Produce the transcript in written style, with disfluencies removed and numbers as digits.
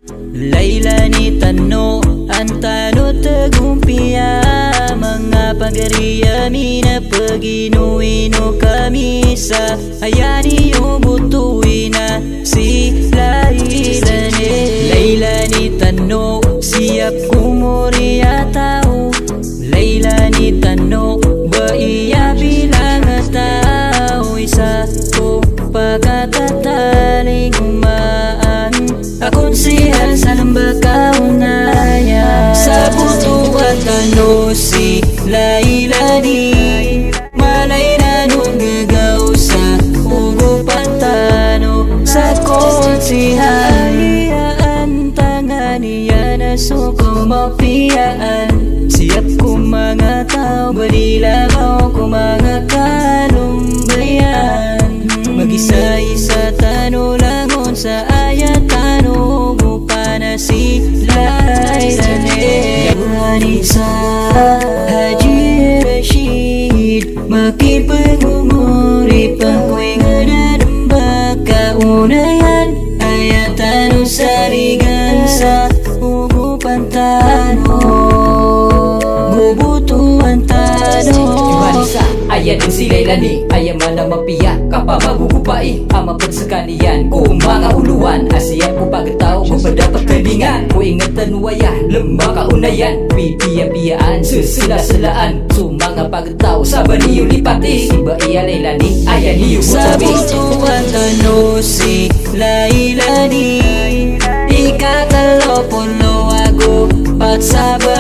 Layla ni Tano, antano tagumpia, mga pagariya mina paginuino kamisa, ayani ubutuin na si Layla ni. Layla ni Tano, siap kumuri atau Layla ni Tano, baiya bilang tao, isa ko pagkatataling umaan, akong siya sa lambakaunaya. Sa buto at ano si Layla ni, malay na nung gagaw sa ugo pantano, sa konsihayaan tanganiya na suko mapiyaan. Siap ko mga tao, balila mo ko mga kalumbayan, mag-isa-isa tano langon sa ayat tano mo pa na si Layla ni. Wanisa Haji Rashid, makipagumuri pangwingan ng bakaunayan, ayat tano sarigan sa ugo pantano, gubutuan tano. Juhanisa, ayan din si Layla ni, ayan man na mapiya, kapa magugupai, ama pagsakanian, kung mga uluan, asiyap ko pagkatao, kung dapat kandingan, ko ingatan waya, lemah kaunayan, pipiya-piyaan, sesela-selaan, so mga pagkatao, saban niyo lipati, si iya Layla ni, ayan niyo sa mutabi. butuan tano si Layla ni, ikatalo pulo ako, at sabay